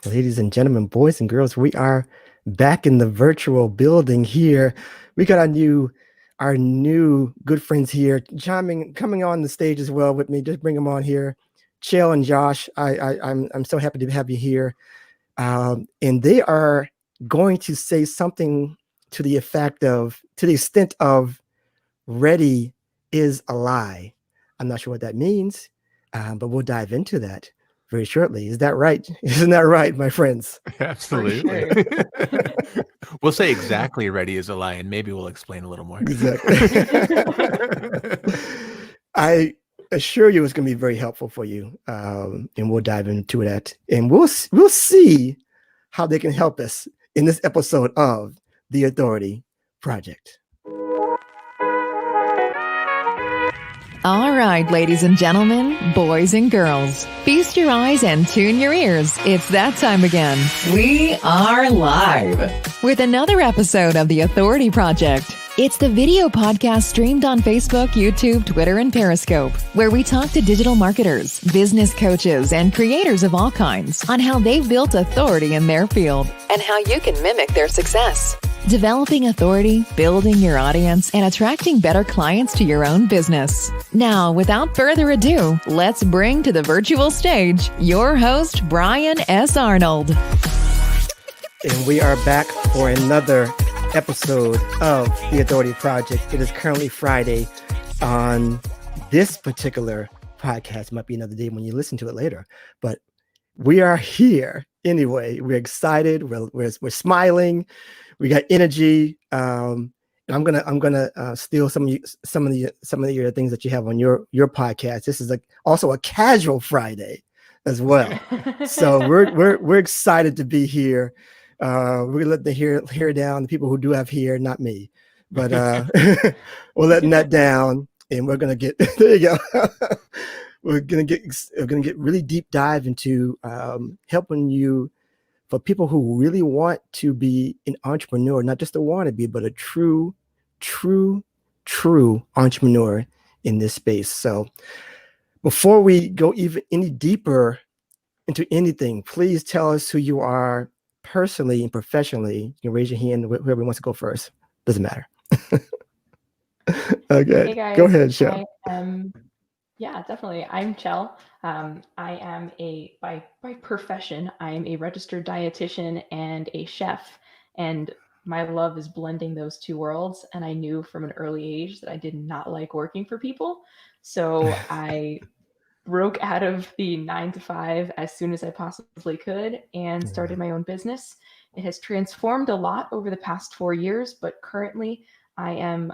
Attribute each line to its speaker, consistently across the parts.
Speaker 1: Ladies and gentlemen, boys and girls, we are back in the virtual building here. We got our new good friends here, coming on the stage as well with me. Just bring them on here, Chell and Josh. I'm so happy to have you here, and they are going to say something to the effect of, to the extent of, "Ready is a lie." I'm not sure what that means, but we'll dive into that very shortly. Is that right? Isn't that right, my friends?
Speaker 2: For
Speaker 3: Absolutely.
Speaker 2: sure.
Speaker 3: We'll say exactly ready as a lie, and maybe we'll explain a little more.
Speaker 1: Exactly. I assure you it's going to be very helpful for you, and we'll dive into that, and we'll see how they can help us in this episode of The Authority Project.
Speaker 4: All right, ladies and gentlemen, boys and girls, feast your eyes and tune your ears. It's that time again. We are live with another episode of The Authority Project. It's the video podcast streamed on Facebook, YouTube, Twitter, and Periscope, where we talk to digital marketers, business coaches, and creators of all kinds on how they've built authority in their field and how you can mimic their success. Developing authority, building your audience, and attracting better clients to your own business. Now, without further ado, let's bring to the virtual stage your host, Brian S. Arnold.
Speaker 1: And we are back for another episode of The Authority Project. It is currently Friday. On this particular podcast, it might be another day when you listen to it later, but we are here anyway. We're excited. We're smiling. We got energy. And I'm gonna steal some of your things that you have on your podcast. This is also a casual Friday as well. So we're excited to be here. We're gonna let the hair down, the people who do have hair, not me, but we're letting that down, and we're gonna get there. You go. we're gonna get really deep dive into helping you, for people who really want to be an entrepreneur, not just a wannabe, but a true entrepreneur in this space. So before we go even any deeper into anything, please tell us who you are personally and professionally. You can raise your hand, whoever wants to go first. Doesn't matter. Okay,
Speaker 2: Hey guys,
Speaker 1: go ahead, Shell.
Speaker 2: Yeah, definitely. I'm Chell. I am by profession, I am a registered dietitian and a chef. And my love is blending those two worlds. And I knew from an early age that I did not like working for people. So I broke out of the 9 to 5 as soon as I possibly could and started my own business. It has transformed a lot over the past 4 years, but currently I'm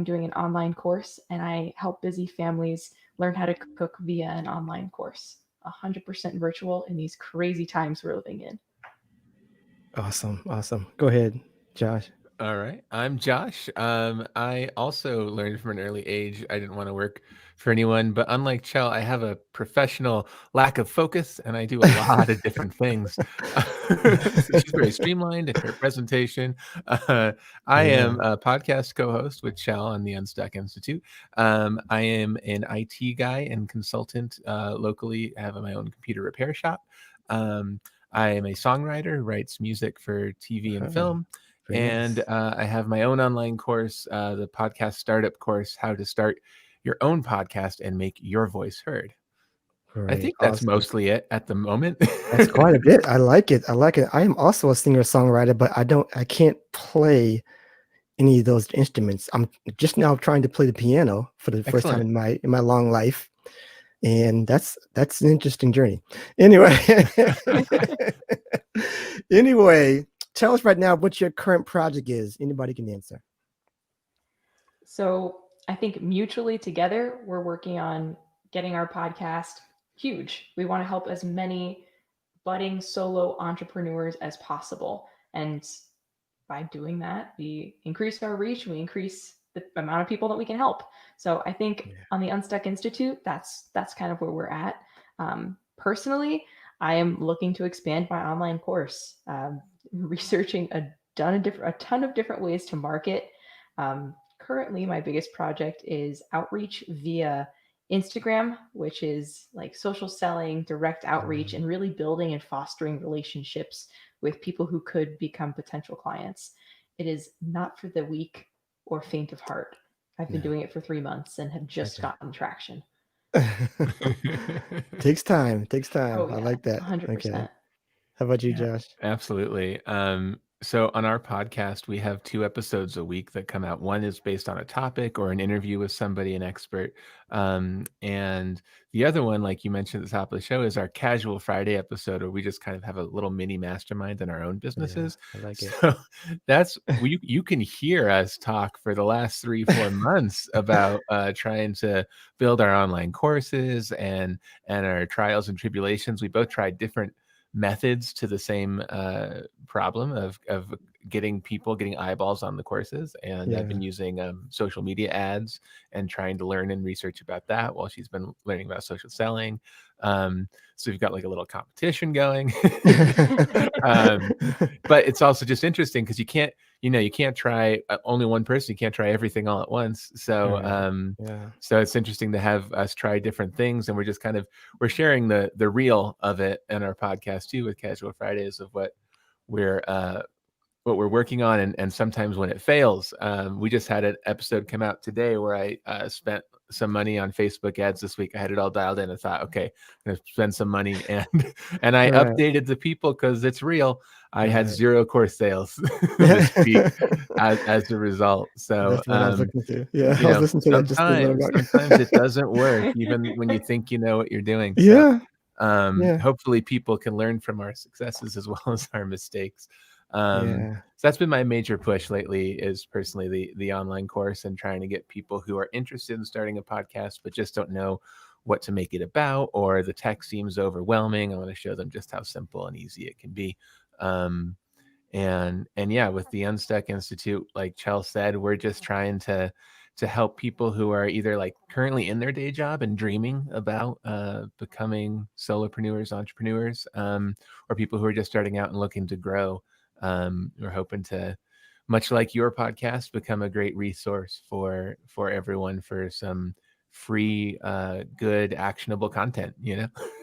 Speaker 2: doing an online course, and I help busy families learn how to cook via an online course, 100% virtual in these crazy times we're living in.
Speaker 1: Awesome. Go ahead, Josh.
Speaker 3: All right. I'm Josh. I also learned from an early age I didn't want to work for anyone, but unlike Chell, I have a professional lack of focus, and I do a lot of different things. She's very streamlined in her presentation. I am a podcast co-host with Chell on the Unstuck Institute. I am an IT guy and consultant locally. I have my own computer repair shop. I am a songwriter who writes music for TV and film. And I have my own online course, the podcast startup course, how to start your own podcast and make your voice heard.
Speaker 1: Great.
Speaker 3: I think that's mostly it at the moment.
Speaker 1: That's quite a bit. I like it. I am also a singer-songwriter, but I can't play any of those instruments. I'm just now trying to play the piano for the first time in my long life. And that's an interesting journey. Anyway, tell us right now what your current project is. Anybody can answer.
Speaker 2: So I think mutually together, we're working on getting our podcast huge. We want to help as many budding solo entrepreneurs as possible. And by doing that, we increase our reach, we increase the amount of people that we can help. So I think on the Unstuck Institute, that's kind of where we're at. Personally, I am looking to expand my online course, researching a ton of different ways to market. Currently, my biggest project is outreach via Instagram, which is like social selling, direct outreach, and really building and fostering relationships with people who could become potential clients. It is not for the weak or faint of heart. I've been doing it for 3 months and have just gotten traction.
Speaker 1: Takes time. Takes time.
Speaker 2: Oh,
Speaker 1: I
Speaker 2: yeah,
Speaker 1: like that.
Speaker 2: 100%.
Speaker 1: Okay. How about you,
Speaker 3: Yeah,
Speaker 1: Josh?
Speaker 3: absolutely. So on our podcast, we have 2 episodes a week that come out. One is based on a topic or an interview with somebody, an expert. And the other one, like you mentioned at the top of the show, is our Casual Friday episode, where we just kind of have a little mini mastermind in our own
Speaker 1: Yeah,
Speaker 3: businesses.
Speaker 1: I like it.
Speaker 3: So that's you can hear us talk for the last 3-4 months about trying to build our online courses and our trials and tribulations. We both tried different methods to the same problem of getting eyeballs on the courses. And I've been
Speaker 1: Yeah.
Speaker 3: using social media ads and trying to learn and research about that while she's been learning about social selling. So we've got like a little competition going. But it's also just interesting because you can't try only one person. You can't try everything all at once. So
Speaker 1: Right. Yeah.
Speaker 3: so it's interesting to have us try different things, and we're sharing the real of it in our podcast too, with Casual Fridays, of we're working on. And sometimes when it fails, we just had an episode come out today where I spent some money on Facebook ads this week. I had it all dialed in and thought, okay, I'm gonna spend some money, and I
Speaker 1: Right.
Speaker 3: updated the people because it's real. I had
Speaker 1: Right.
Speaker 3: 0 course sales this week as a result. So
Speaker 1: That's what I was looking to. Yeah, I
Speaker 3: you
Speaker 1: was
Speaker 3: know,
Speaker 1: listening to that just a little
Speaker 3: sometimes
Speaker 1: ago.
Speaker 3: it doesn't work, even when you think you know what you're doing. So
Speaker 1: Yeah. Yeah.
Speaker 3: hopefully people can learn from our successes as well as our mistakes.
Speaker 1: Yeah.
Speaker 3: So that's been my major push lately, is personally the online course, and trying to get people who are interested in starting a podcast but just don't know what to make it about, or the tech seems overwhelming. I want to show them just how simple and easy it can be. And yeah, with the Unstuck Institute, like Chell said, we're just trying to help people who are either like currently in their day job and dreaming about becoming solopreneurs, entrepreneurs, or people who are just starting out and looking to grow. We're hoping to, much like your podcast, become a great resource for everyone for some free, good, actionable content.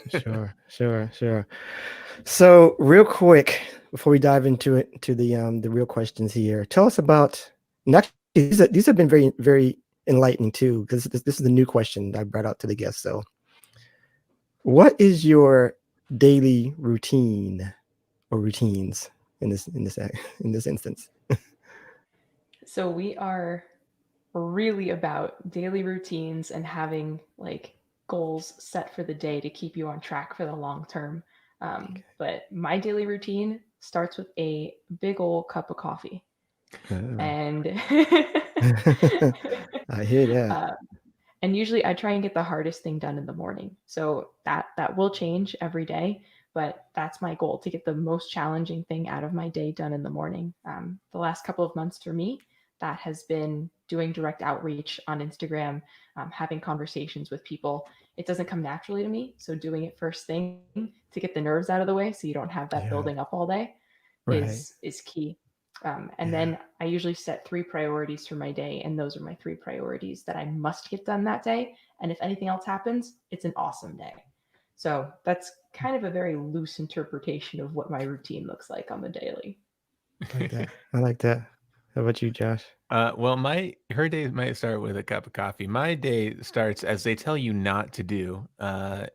Speaker 1: Sure. So, real quick, before we dive into the real questions here, tell us about. And actually, these have been very, very enlightening too, because this is the new question I brought out to the guests. So, what is your daily routine or routines in this instance?
Speaker 2: So we are really about daily routines and having like goals set for the day to keep you on track for the long term. But my daily routine starts with a big old cup of coffee.
Speaker 1: Oh.
Speaker 2: And
Speaker 1: I hear that.
Speaker 2: and usually I try and get the hardest thing done in the morning. So that will change every day, but that's my goal, to get the most challenging thing out of my day done in the morning. The last couple of months for me, that has been doing direct outreach on Instagram, having conversations with people. It doesn't come naturally to me, so doing it first thing to get the nerves out of the way, so you don't have that
Speaker 1: Yeah.
Speaker 2: building up all day,
Speaker 1: Right.
Speaker 2: is key. And
Speaker 1: Yeah.
Speaker 2: then I usually set 3 priorities for my day, and those are my 3 priorities that I must get done that day. And if anything else happens, it's an awesome day. So that's kind of a very loose interpretation of what my routine looks like on the daily.
Speaker 1: I like that. How about you, Josh?
Speaker 3: Well, her day might start with a cup of coffee. My day starts, as they tell you not to do, by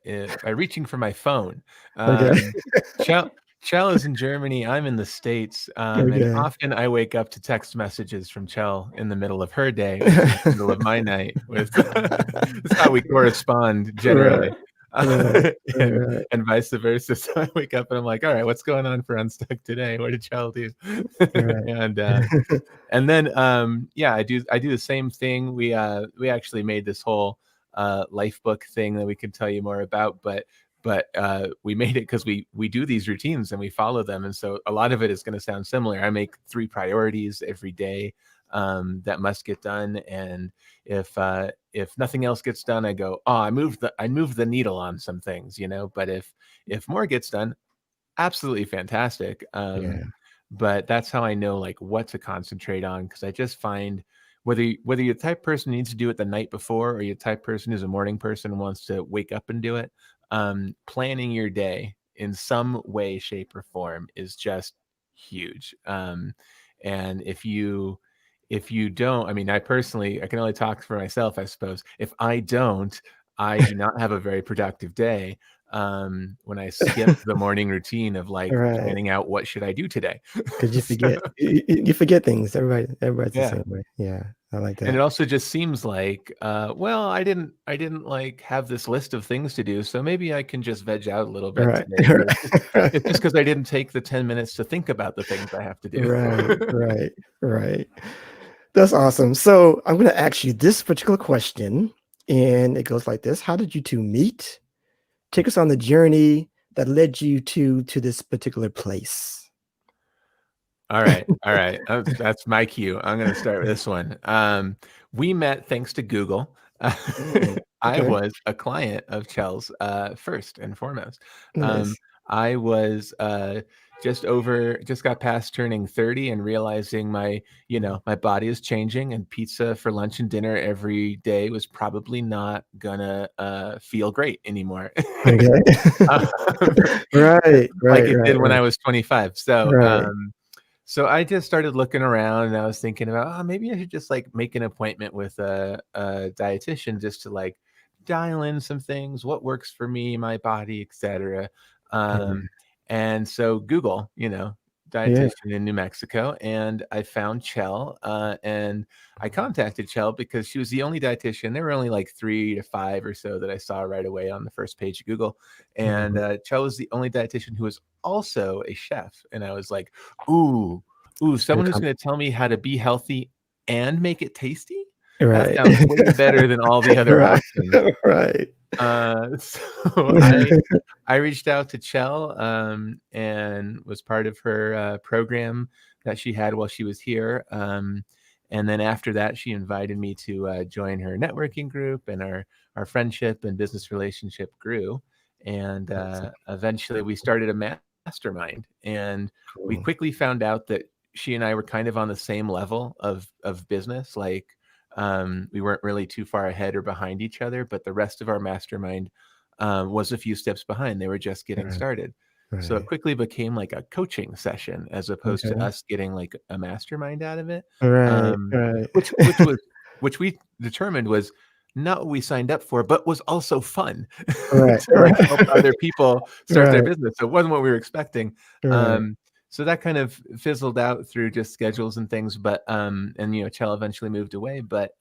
Speaker 3: reaching for my phone.
Speaker 1: Okay.
Speaker 3: Chell is in Germany. I'm in the States, and
Speaker 1: Okay.
Speaker 3: often I wake up to text messages from Chell in the middle of her day, which is in the middle of my night. That's how we correspond generally.
Speaker 1: Right.
Speaker 3: And vice versa. So I wake up and I'm like, all right, what's going on for Unstuck today? What did Chell do?
Speaker 1: Right.
Speaker 3: And then I do the same thing. We actually made this whole life book thing that we could tell you more about, but we made it because we do these routines and we follow them, and so a lot of it is going to sound similar. I make 3 priorities every day that must get done, and if nothing else gets done, I go, oh, I moved the needle on some things, but if more gets done, absolutely fantastic.
Speaker 1: Yeah.
Speaker 3: But that's how I know like what to concentrate on, because I just find whether you're the type of person who needs to do it the night before, or you're the type of person who's a morning person and wants to wake up and do it, planning your day in some way, shape, or form is just huge. And if you don't, I mean, I can only talk for myself, I suppose. If I don't, I do not have a very productive day. When I skip the morning routine of like
Speaker 1: Right.
Speaker 3: planning out what should I do today,
Speaker 1: Because you forget, you forget things. Everybody's the
Speaker 3: yeah.
Speaker 1: same way. Yeah, I like
Speaker 3: And it
Speaker 1: that.
Speaker 3: also just seems like, well, I didn't like have this list of things to do, so maybe I can just veg out a little bit
Speaker 1: Right,
Speaker 3: today. But it's just because I didn't take the 10 minutes to think about the things I have to do.
Speaker 1: right. That's awesome. So I'm going to ask you this particular question, and it goes like this: how did you two meet? Take us on the journey that led you to this particular place.
Speaker 3: All right. That's my cue. I'm going to start with this one. We met thanks to Google. I
Speaker 1: Okay.
Speaker 3: was a client of Chel's, first and foremost.
Speaker 1: Nice.
Speaker 3: I was just got past turning 30 and realizing my body is changing, and pizza for lunch and dinner every day was probably not gonna feel great anymore.
Speaker 1: Okay. Right.
Speaker 3: Like it did when I was 25. So
Speaker 1: Right.
Speaker 3: so I just started looking around, and I was thinking about, oh, maybe I should just like make an appointment with a dietitian just to like dial in some things, what works for me, my body, etc. And so Google,
Speaker 1: Yeah.
Speaker 3: dietitian in New Mexico, and I found Chel, and I contacted Chel because she was the only dietitian. There were only like 3 to 5 or so that I saw right away on the first page of Google, and Chel was the only dietitian who was also a chef, and I was like, ooh, someone who's going to tell me how to be healthy and make it tasty. That
Speaker 1: Right.
Speaker 3: sounds way better than all the other options.
Speaker 1: Right.
Speaker 3: So I reached out to Chel, and was part of her program that she had while she was here. And then after that, she invited me to join her networking group, and our friendship and business relationship grew. And eventually we started a mastermind, and we
Speaker 1: Cool.
Speaker 3: quickly found out that she and I were kind of on the same level of business. Like, we weren't really too far ahead or behind each other, but the rest of our mastermind was a few steps behind. They were just getting started. So it quickly became like a coaching session as opposed to us getting like a mastermind out of it.
Speaker 1: Right.
Speaker 3: Which we determined was not what we signed up for, but was also fun
Speaker 1: Right.
Speaker 3: to like help other people start their
Speaker 1: Right.
Speaker 3: business. So it wasn't what we were expecting.
Speaker 1: Right.
Speaker 3: So that kind of fizzled out through just schedules and things. But and Chel eventually moved away. But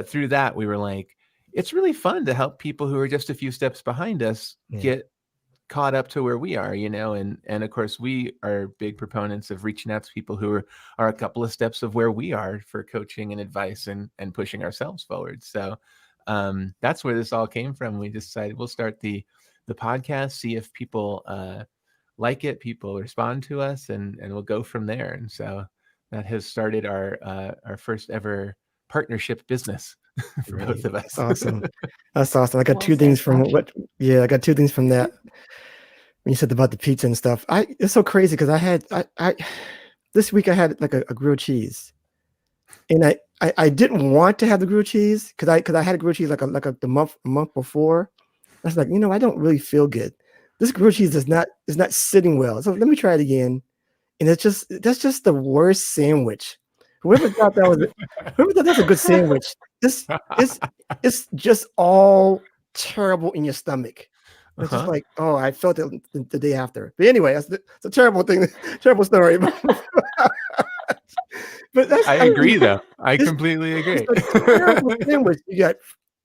Speaker 3: through that, we were like, it's really fun to help people who are just a few steps behind us get caught up to where we are, and of course we are big proponents of reaching out to people who are a couple of steps of where we are for coaching and advice and pushing ourselves forward. So that's where this all came from. We decided we'll start the podcast, see if people like it, people respond to us, and we'll go from there. And so that has started our first ever partnership business for both of us.
Speaker 1: That's awesome. That's awesome. I got
Speaker 2: Well
Speaker 1: two
Speaker 2: said,
Speaker 1: things from
Speaker 2: Josh.
Speaker 1: I got 2 things from that. When you said about the pizza and stuff, it's so crazy because I this week I had like a grilled cheese, and I didn't want to have the grilled cheese because I had a grilled cheese the month before. I was like, I don't really feel good. This grilled cheese is not sitting well. So let me try it again, and that's just the worst sandwich. Whoever thought that was a good sandwich, it's just all terrible in your stomach. It's just like, oh, I felt it the day after. But anyway, it's a terrible thing, terrible story. But
Speaker 3: I agree, though. I completely agree.
Speaker 1: It's a terrible sandwich. You got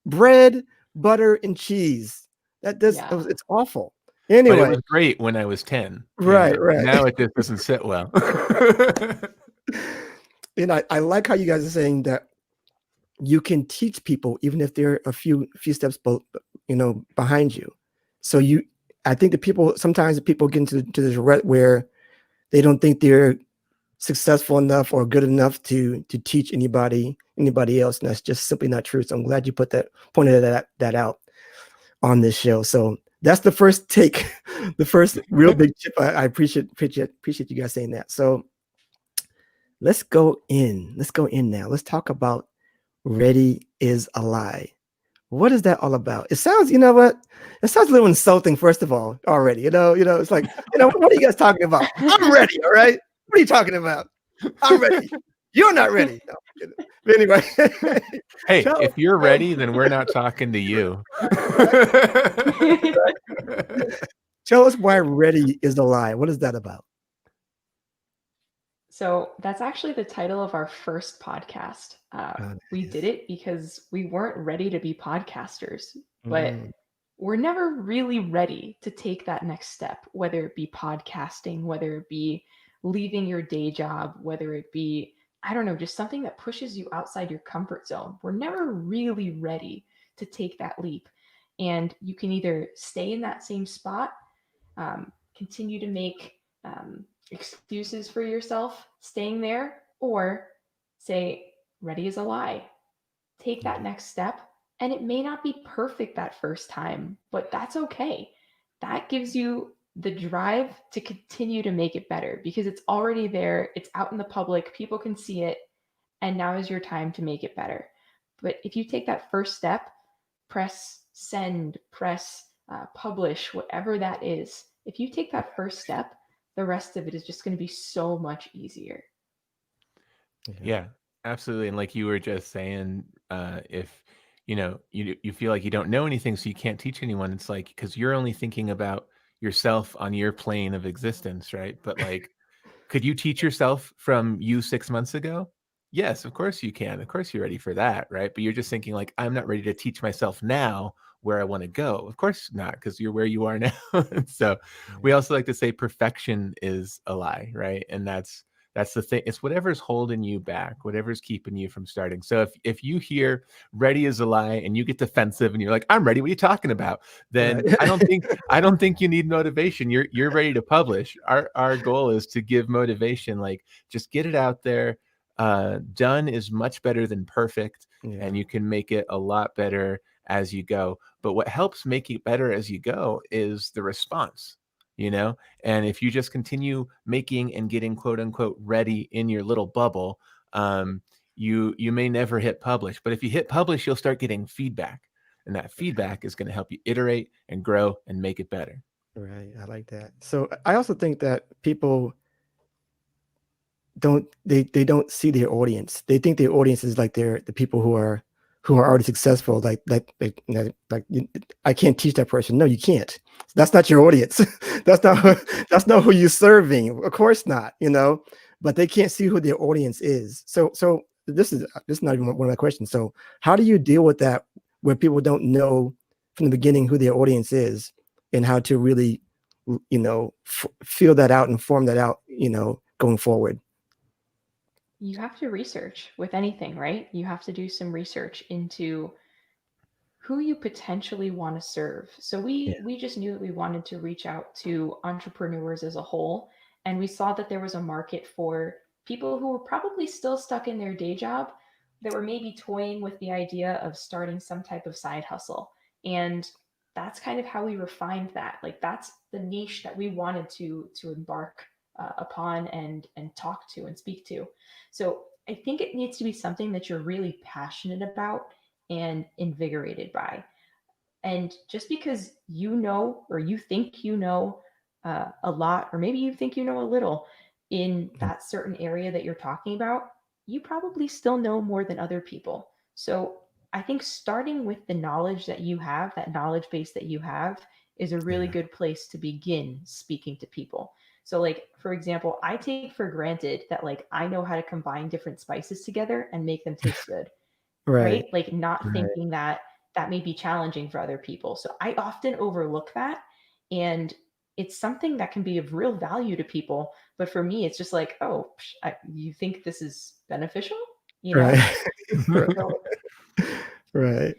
Speaker 1: bread, butter, and cheese. It's awful. Anyway,
Speaker 3: but it was great when I was 10.
Speaker 1: Right.
Speaker 3: Now it just doesn't sit well.
Speaker 1: And I like how you guys are saying that you can teach people even if they're a few steps behind you. So I think sometimes the people get into this rut where they don't think they're successful enough or good enough to teach anybody else, and that's just simply not true. So I'm glad you pointed that out on this show. So that's the first take, the first real big chip. I appreciate you guys saying that. So let's go in. Let's go in now. Let's talk about ready is a lie. What is that all about? It sounds, you know what? It sounds a little insulting, first of all, already. It's like, what are you guys talking about? I'm ready, all right? What are you talking about? I'm ready. You're not ready. No, I'm kidding. But anyway,
Speaker 3: Hey,
Speaker 1: tell,
Speaker 3: if you're
Speaker 1: tell-
Speaker 3: ready, then we're not talking to you.
Speaker 1: tell us why ready is a lie. What is that about?
Speaker 2: So that's actually the title of our first podcast. We did it because we weren't ready to be podcasters, but
Speaker 1: Mm,
Speaker 2: we're never really ready to take that next step, whether it be podcasting, whether it be leaving your day job, whether it be, I don't know, just something that pushes you outside your comfort zone. We're never really ready to take that leap. And you can either stay in that same spot, continue to make excuses for yourself staying there, or say, ready is a lie. Take that next step. And it may not be perfect that first time, but that's okay. That gives you the drive to continue to make it better because it's already there. It's out in the public. People can see it. And now is your time to make it better. But if you take that first step, press send, press publish, whatever that is, if you take that first step, the rest of it is just going to be so much easier.
Speaker 3: Yeah, absolutely. And like you were just saying, if you feel like you don't know anything, so you can't teach anyone, it's like because you're only thinking about yourself on your plane of existence, right? But like, could you teach yourself from you 6 months ago? Yes, of course you can. Of course you're ready for that, right? But you're just thinking like, I'm not ready to teach myself now where I want to go. Of course not, because you're where you are now. And so we also like to say perfection is a lie, right? And that's the thing. It's whatever's holding you back, whatever's keeping you from starting. So if you hear ready is a lie and you get defensive and you're like, I'm ready, what are you talking about? Then
Speaker 1: Right.
Speaker 3: I don't think you need motivation. You're ready to publish. Our goal is to give motivation, like just get it out there. Done is much better than perfect,
Speaker 1: Yeah.
Speaker 3: and you can make it a lot better as you go. But what helps make it better as you go is the response, you know? And if you just continue making and getting quote unquote ready in your little bubble, you may never hit publish. But if you hit publish, you'll start getting feedback. And that feedback is going to help you iterate and grow and make it better.
Speaker 1: Right. I like that. So I also think that people they don't see their audience. They think their audience is like the people who are already successful. I can't teach that person. No, you can't. That's not your audience. that's not who you're serving. Of course not. But they can't see who their audience is. So this is not even one of my questions. So how do you deal with that where people don't know from the beginning who their audience is and how to really feel that out and form that out going forward?
Speaker 2: You have to research with anything, right? You have to do some research into who you potentially want to serve. So we just knew that we wanted to reach out to entrepreneurs as a whole, and we saw that there was a market for people who were probably still stuck in their day job that were maybe toying with the idea of starting some type of side hustle. And that's kind of how we refined that. Like that's the niche that we wanted to embark upon and talk to and speak to. So I think it needs to be something that you're really passionate about and invigorated by. And just because you know, or you think you know a lot, or maybe you think you know a little in that certain area that you're talking about, you probably still know more than other people. So I think starting with the knowledge that you have, that knowledge base that you have, is a really good place to begin speaking to people. So, like, for example, I take for granted that, like, I know how to combine different spices together and make them taste good,
Speaker 1: Right.
Speaker 2: right? Like not thinking that that may be challenging for other people. So I often overlook that. And it's something that can be of real value to people. But for me, it's just like, oh, you think this is beneficial? You know?
Speaker 1: Right.
Speaker 2: So
Speaker 1: Right.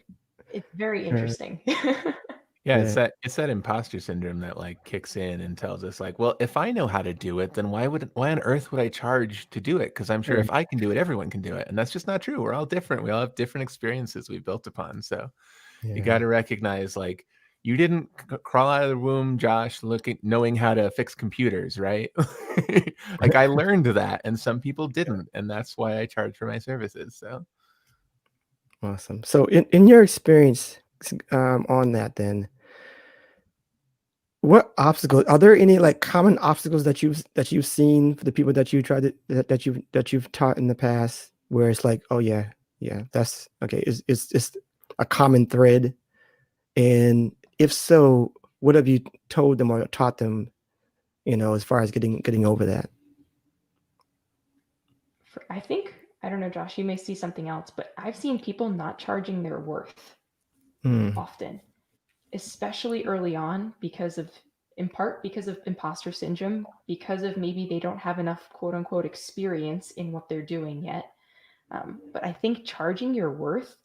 Speaker 2: it's very
Speaker 1: Right.
Speaker 2: interesting.
Speaker 3: Yeah,
Speaker 1: Yeah.
Speaker 3: it's that imposter syndrome that like kicks in and tells us like, well, if I know how to do it, then why on earth would I charge to do it? Because I'm sure
Speaker 1: Right.
Speaker 3: if I can do it, everyone can do it. And that's just not true. We're all different. We all have different experiences we've built upon. So you got
Speaker 1: Yeah.
Speaker 3: to recognize like you didn't crawl out of the womb, Josh, knowing how to fix computers, right? Like I learned that, and some people didn't, and that's why I charge for my services. So
Speaker 1: awesome. So in your experience on that, then, what obstacles are there? Any like common obstacles that you've seen for the people that you tried to, that you've taught in the past, where it's like, oh yeah, that's okay. It's a common thread, and if so, what have you told them or taught them? As far as getting over that.
Speaker 2: I think, I don't know, Josh, you may see something else, but I've seen people not charging their worth often, especially early on, in part because of imposter syndrome, because of maybe they don't have enough quote unquote experience in what they're doing yet. But I think charging your worth,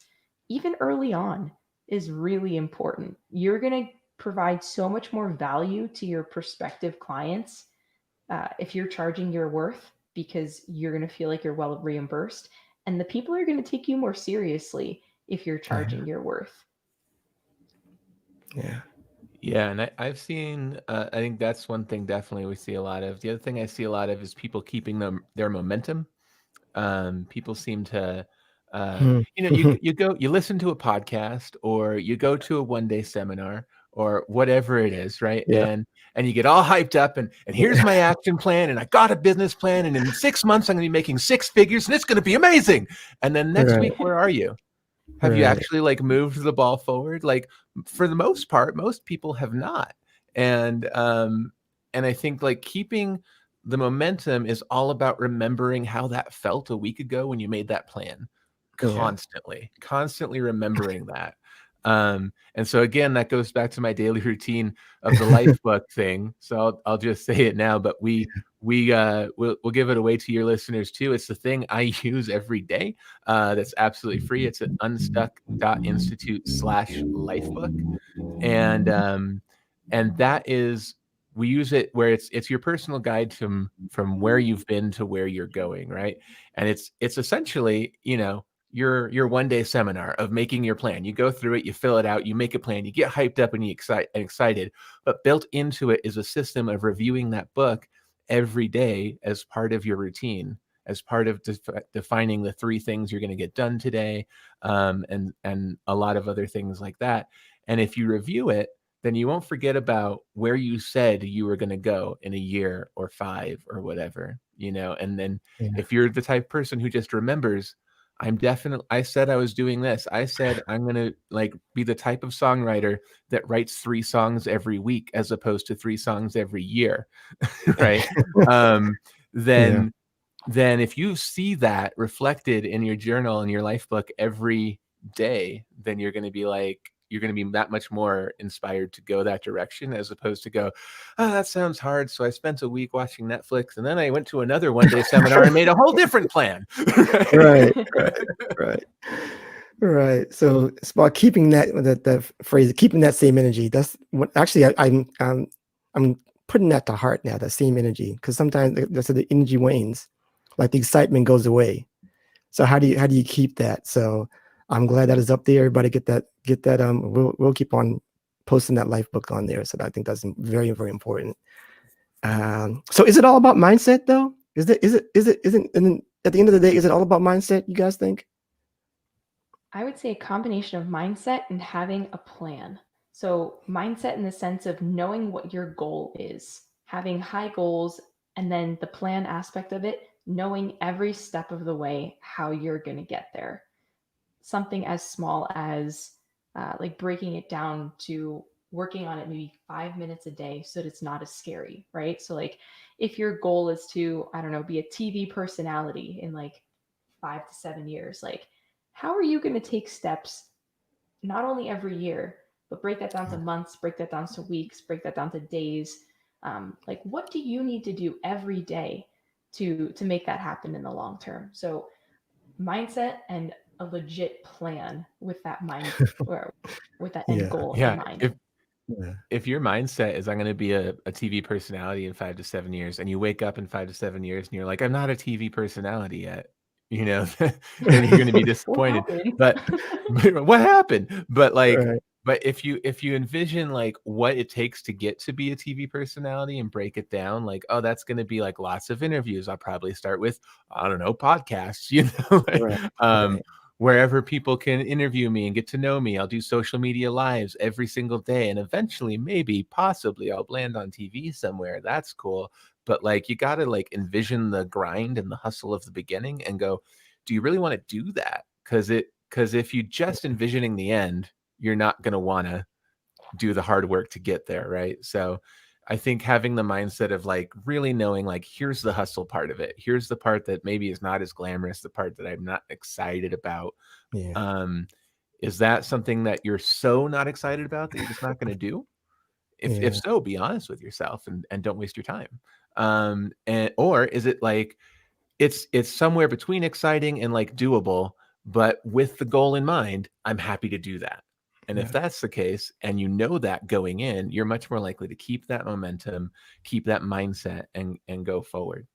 Speaker 2: even early on, is really important. You're going to provide so much more value to your prospective clients if you're charging your worth, because you're going to feel like you're well reimbursed. And the people are going to take you more seriously if you're charging your worth.
Speaker 1: Yeah.
Speaker 3: Yeah, and I've seen, I think that's one thing definitely we see a lot of. The other thing I see a lot of is people keeping their momentum. People seem to, you listen to a podcast, or you go to a one-day seminar, or whatever it is, right?
Speaker 1: Yeah.
Speaker 3: And you get all hyped up, and here's my action plan, and I got a business plan, and in 6 months I'm going to be making 6 figures, and it's going to be amazing. And then next week, where are you? Have you actually like moved the ball forward? Like for the most part, most people have not. And I think like keeping the momentum is all about remembering how that felt a week ago when you made that plan. Constantly remembering that. And so again, that goes back to my daily routine of the life book thing. So I'll just say it now, but we'll give it away to your listeners too. It's the thing I use every day. That's absolutely free. It's at unstuck.institute/lifebook. And that is, we use it where it's your personal guide from where you've been to where you're going, right? And it's essentially, your one-day seminar of making your plan. You go through it, you fill it out, you make a plan, you get hyped up and you excited. But built into it is a system of reviewing that book every day as part of your routine, as part of defining the 3 things you're going to get done today, and a lot of other things like that. And if you review it, then you won't forget about where you said you were going to go in a year or 5 or whatever, and then if you're the type of person who just remembers, I said I was doing this. I said I'm going to like be the type of songwriter that writes 3 songs every week as opposed to 3 songs every year. Right. Then if you see that reflected in your journal and your life book every day, then you're going to be that much more inspired to go that direction, as opposed to go, oh, that sounds hard. So I spent a week watching Netflix, and then I went to another one-day seminar and made a whole different plan.
Speaker 1: Right. So it's about keeping that phrase, keeping that same energy. That's what actually I'm putting that to heart now. That same energy, because sometimes the energy wanes, like the excitement goes away. So how do you keep that? So I'm glad that is up there. Everybody get that. We'll keep on posting that life book on there. So I think that's very, very important. So is it all about mindset though? Isn't and at the end of the day, is it all about mindset, you guys think?
Speaker 2: I would say a combination of mindset and having a plan. So mindset in the sense of knowing what your goal is, having high goals, and then the plan aspect of it, knowing every step of the way how you're going to get there. Something as small as like breaking it down to working on it maybe 5 minutes a day so that it's not as scary, right? So like if your goal is to, I don't know, be a TV personality in like 5 to 7 years, like how are you going to take steps not only every year, but break that down to months, break that down to weeks, break that down to days. Like what do you need to do every day to make that happen in the long term? So mindset and a legit plan with that mind or with that end goal in mind.
Speaker 3: If your mindset is I'm going to be a TV personality in 5 to 7 years, and you wake up in 5 to 7 years and you're like, I'm not a TV personality yet, then you're going to be disappointed. But what happened? But like, But if you envision like what it takes to get to be a TV personality and break it down, like, oh, that's going to be like lots of interviews. I'll probably start with, I don't know, podcasts,
Speaker 1: Right. Right.
Speaker 3: wherever people can interview me and get to know me. I'll do social media lives every single day. And eventually, maybe, possibly, I'll land on TV somewhere. That's cool. But like, you got to like envision the grind and the hustle of the beginning and go, do you really want to do that? Because if you just envisioning the end, you're not going to want to do the hard work to get there, right? So I think having the mindset of like really knowing like here's the hustle part of it, here's the part that maybe is not as glamorous, the part that I'm not excited about.
Speaker 1: Yeah.
Speaker 3: Is that something that you're so not excited about that you're just not going to do? If so, be honest with yourself and don't waste your time. And or is it like it's somewhere between exciting and like doable, but with the goal in mind, I'm happy to do that. And if
Speaker 1: Yeah.
Speaker 3: that's the case, and you know that going in, you're much more likely to keep that momentum, keep that mindset, and go forward.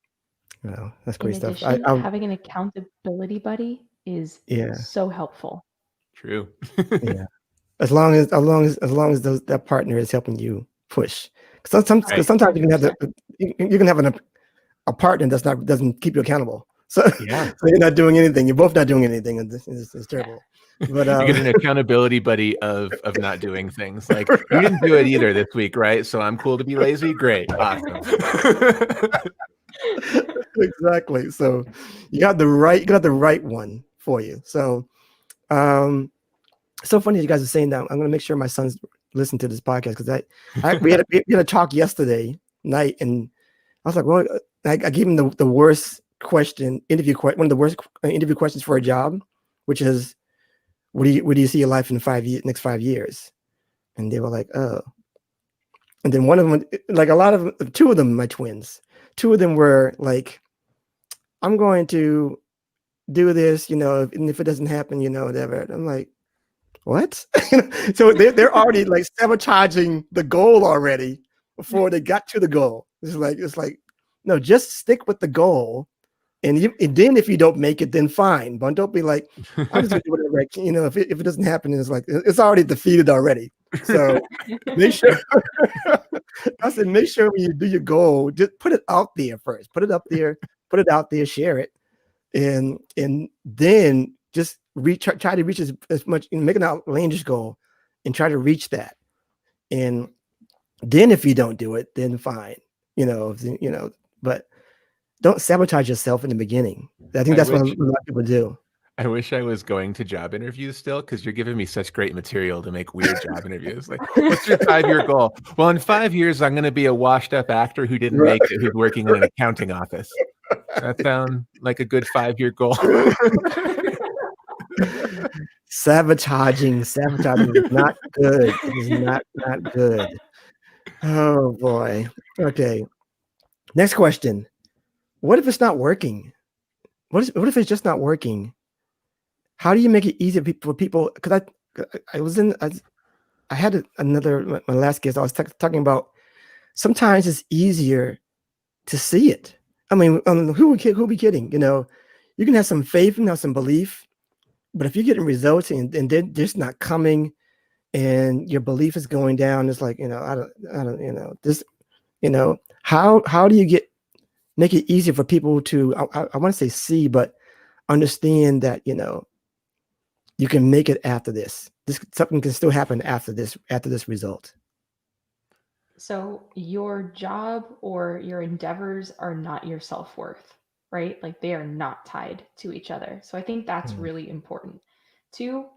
Speaker 1: Well, that's
Speaker 2: In
Speaker 1: great stuff.
Speaker 2: addition, having an accountability buddy is
Speaker 1: Yeah.
Speaker 2: so helpful.
Speaker 3: True.
Speaker 1: Yeah. As long as that partner is helping you push. Because
Speaker 3: Right.
Speaker 1: sometimes you can have you can have a partner doesn't keep you accountable. So,
Speaker 3: Yeah.
Speaker 1: so you're not doing anything. You're both not doing anything, and it's terrible. But
Speaker 3: You get an accountability buddy of not doing things. Like, you didn't do it either this week, right? So I'm cool to be lazy. Great. Awesome.
Speaker 1: exactly. So you got the right one for you. So so funny you guys are saying that. I'm gonna make sure my sons listen to this podcast because we had a talk yesterday night, and I was like, well, I gave him the worst one of the worst interview questions for a job, which is, where do you see your life in next 5 years? And they were like, oh. And then one of them, like two of them, my twins, two of them were like, I'm going to do this, and if it doesn't happen, whatever. I'm like, what? So they're already like sabotaging the goal already before they got to the goal. It's like, no, just stick with the goal. And then if you don't make it, then fine. But don't be like, I'm just gonna do whatever I can. If it doesn't happen, it's like it's already defeated already. So make sure. I said, make sure when you do your goal, just put it out there first. Put it up there. Put it out there. Share it, and then just try to reach as much. Make an outlandish goal, and try to reach that. And then if you don't do it, then fine. But don't sabotage yourself in the beginning. I think that's what a lot of people do.
Speaker 3: I wish I was going to job interviews still, because you're giving me such great material to make weird job interviews. Like, what's your 5-year goal? Well, in 5 years, I'm going to be a washed-up actor who didn't make it, who's working in an accounting office. That sounds like a good 5-year goal.
Speaker 1: Sabotaging is not good. It is not good. Oh boy. Okay. Next question. What if it's not working? What if it's just not working? How do you make it easier for people? Because I had my last guest. I was talking about sometimes it's easier to see it. I mean, who be kidding? You can have some faith and have some belief, but if you're getting results and they're just not coming, and your belief is going down, it's like, I don't, how do you make it easier for people to, I want to say see, but understand that, you can make it after this. Something can still happen after this result.
Speaker 2: So your job or your endeavors are not your self-worth, right? Like, they are not tied to each other. So I think that's really important to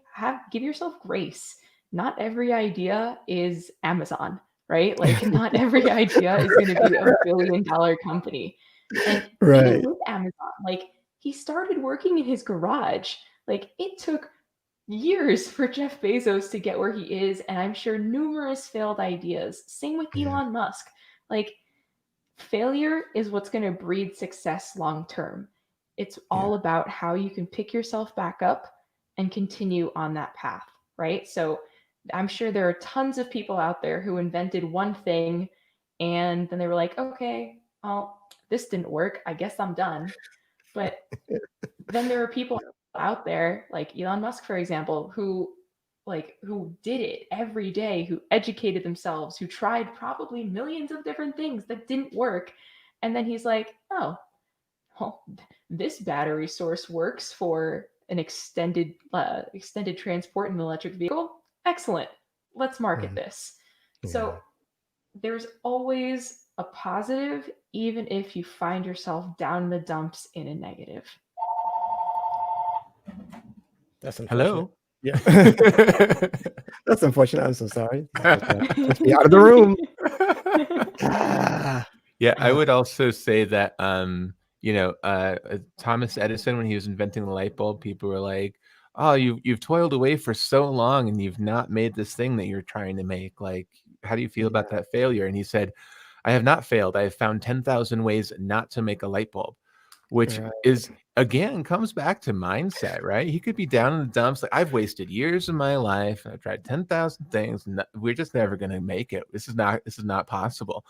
Speaker 2: give yourself grace. Not every idea is Amazon, right? Like, not every idea is going to be a $1 billion company. And even with Amazon, like, he started working in his garage. Like, it took years for Jeff Bezos to get where he is, and I'm sure numerous failed ideas. Same with Elon Musk. Like, failure is what's going to breed success long term. It's all about how you can pick yourself back up and continue on that path, right? So I'm sure there are tons of people out there who invented one thing and then they were like, okay, well, this didn't work. I guess I'm done. But then there are people out there like Elon Musk, for example, who like who did it every day, who educated themselves, who tried probably millions of different things that didn't work. And then he's like, oh, well, this battery source works for an extended transport in an electric vehicle. Excellent. Let's market this.
Speaker 1: Yeah.
Speaker 2: So there's always a positive, even if you find yourself down in the dumps in a negative.
Speaker 1: That's unfortunate.
Speaker 3: Hello.
Speaker 1: Yeah. That's unfortunate. I'm so sorry. Let's be out of the room.
Speaker 3: Yeah, I would also say that Thomas Edison, when he was inventing the light bulb, people were like, "Oh, you've toiled away for so long and you've not made this thing that you're trying to make. Like, how do you feel about that failure?" And he said, "I have not failed. I have found 10,000 ways not to make a light bulb," which is, again, comes back to mindset, right? He could be down in the dumps. Like, I've wasted years of my life. I've tried 10,000 things. And we're just never going to make it. This is not possible.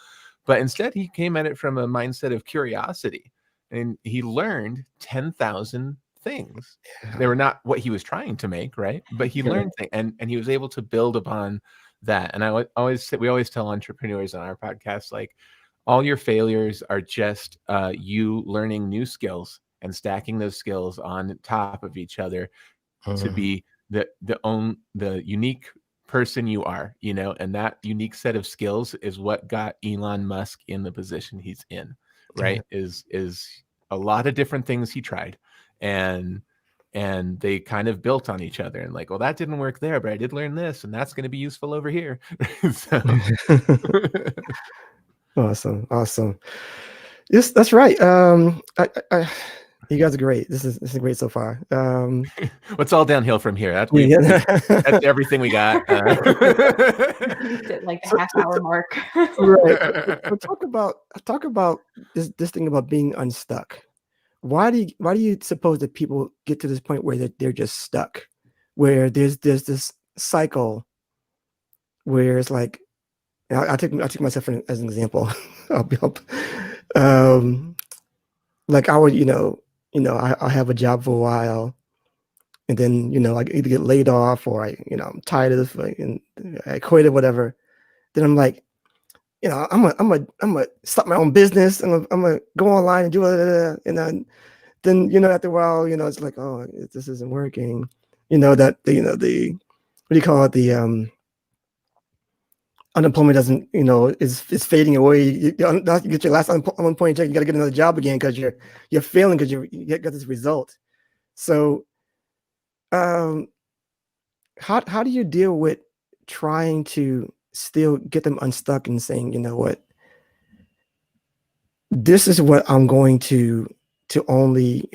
Speaker 3: But instead, he came at it from a mindset of curiosity, and he learned 10,000 things. They were not what he was trying to make, right? But he learned things, and he was able to build upon that. And we always tell entrepreneurs on our podcast, like, all your failures are just you learning new skills and stacking those skills on top of each other to be the unique person you are, and that unique set of skills is what got Elon Musk in the position he's in, right? Is a lot of different things he tried, and they kind of built on each other, and like, well, that didn't work there, but I did learn this, and that's going to be useful over here. So.
Speaker 1: Awesome. Yes, that's right. You guys are great. This is great so far.
Speaker 3: It's all downhill from here. That's everything we got.
Speaker 2: At like the half-hour mark.
Speaker 1: Right. But talk about this thing about being unstuck. Why do you suppose that people get to this point where they're just stuck, where there's this cycle where it's like, I take myself as an example. Like I would, I have a job for a while, and then I either get laid off or I'm tired of this, and I quit or whatever. Then I'm like, I'm gonna start my own business, and I'm gonna go online and do it, and then after a while, it's like, oh, this isn't working. That the what do you call it, the unemployment doesn't, is fading away. You get your last unemployment check, you got to get another job again because you're failing because you got this result. So, how do you deal with trying to still get them unstuck and saying, you know what, this is what I'm going to only,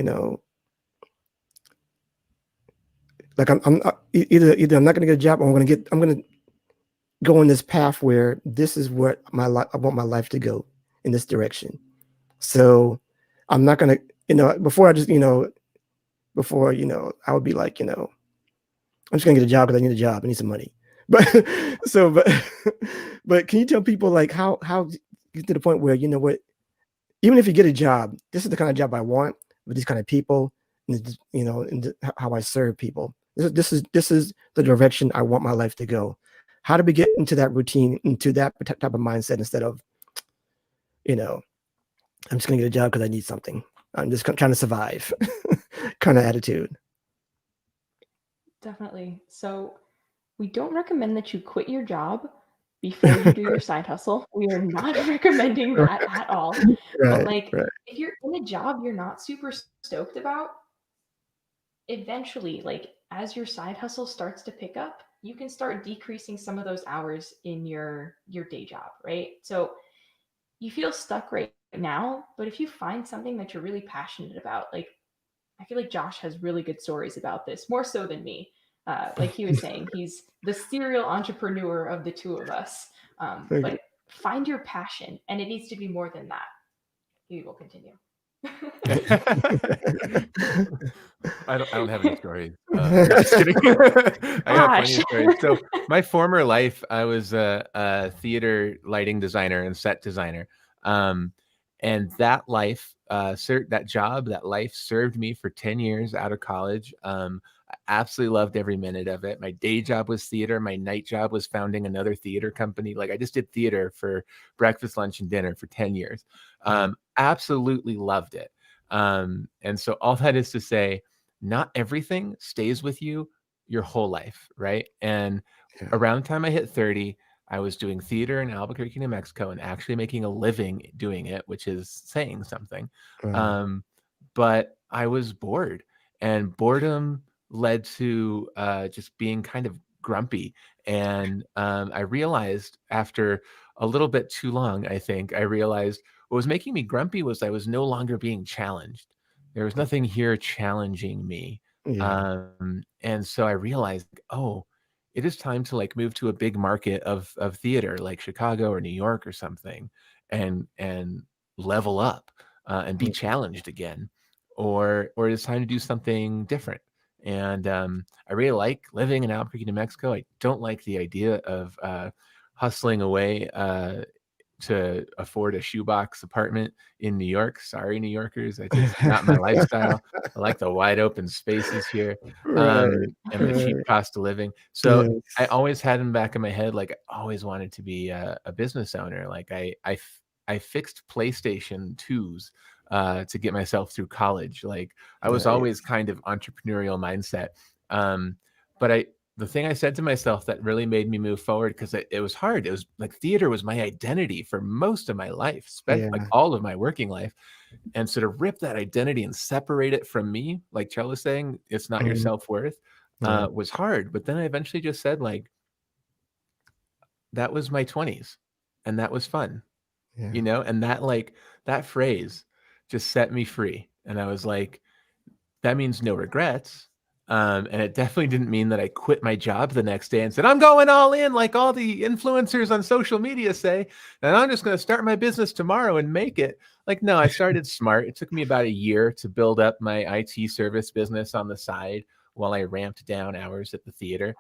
Speaker 1: like I'm either I'm not going to get a job, or I'm going to go on this path where this is what I want my life to go in this direction. So I'm not going to, before I just, I would be like, I'm just going to get a job because I need a job. I need some money. But but can you tell people like how get to the point where, what, even if you get a job, this is the kind of job I want with these kind of people, and and how I serve people. This is the direction I want my life to go. How do we get into that routine, into that type of mindset, instead of, I'm just going to get a job because I need something. I'm just trying to survive kind of attitude.
Speaker 2: Definitely. So we don't recommend that you quit your job before you do your side hustle. We are not recommending that at all. But if you're in a job you're not super stoked about, eventually, like as your side hustle starts to pick up, you can start decreasing some of those hours in your day job, right? So you feel stuck right now, but if you find something that you're really passionate about, like I feel like Josh has really good stories about this, more so than me. Like he was saying, he's the serial entrepreneur of the two of us. But find your passion, and it needs to be more than that. We will continue.
Speaker 3: I don't have any stories. Just kidding. I got plenty of stories. So my former life, I was a theater lighting designer and set designer. And that life, that life served me for 10 years out of college. absolutely loved every minute of it. My day job was theater. My night job was founding another theater company. Like I just did theater for breakfast, lunch, and dinner for 10 years. Absolutely loved it. And so all that is to say, not everything stays with you your whole life, right? And
Speaker 1: Yeah.
Speaker 3: around the time I hit 30, I was doing theater in Albuquerque, New Mexico, and actually making a living doing it, which is saying something.
Speaker 1: Wow.
Speaker 3: But I was bored, and boredom led to just being kind of grumpy. And I realized after a little bit too long, I think I realized what was making me grumpy was I was no longer being challenged. There was nothing here challenging me.
Speaker 1: Yeah.
Speaker 3: And so I realized, oh, it is time to like move to a big market of theater like Chicago or New York or something, and level up and be challenged again, or it's time to do something different. And I really like living in Albuquerque, New Mexico. I don't like the idea of hustling away to afford a shoebox apartment in New York. Sorry, New Yorkers. I just not my lifestyle. I like the wide open spaces here,
Speaker 1: Right.
Speaker 3: and the cheap
Speaker 1: Right.
Speaker 3: cost of living. So I
Speaker 1: Yes.
Speaker 3: always had in the back of my head, like I always wanted to be a business owner. Like I fixed PlayStation 2s to get myself through college. Like I was always
Speaker 1: Nice.
Speaker 3: kind of entrepreneurial mindset. But the thing I said to myself that really made me move forward, because it was hard. It was like theater was my identity for most of my life, like
Speaker 1: Yeah.
Speaker 3: all of my working life. And so to rip that identity and separate it from me, like Chell was saying, it's not your
Speaker 1: Mhm.
Speaker 3: self-worth,
Speaker 1: Yeah.
Speaker 3: was hard. But then I eventually just said, like, that was my 20s and that was fun,
Speaker 1: Yeah.
Speaker 3: and that like that phrase just set me free. And I was like, that means no regrets. And it definitely didn't mean that I quit my job the next day and said, I'm going all in like all the influencers on social media say, and I'm just going to start my business tomorrow and make it. Like, no, I started smart. It took me about a year to build up my IT service business on the side while I ramped down hours at the theater.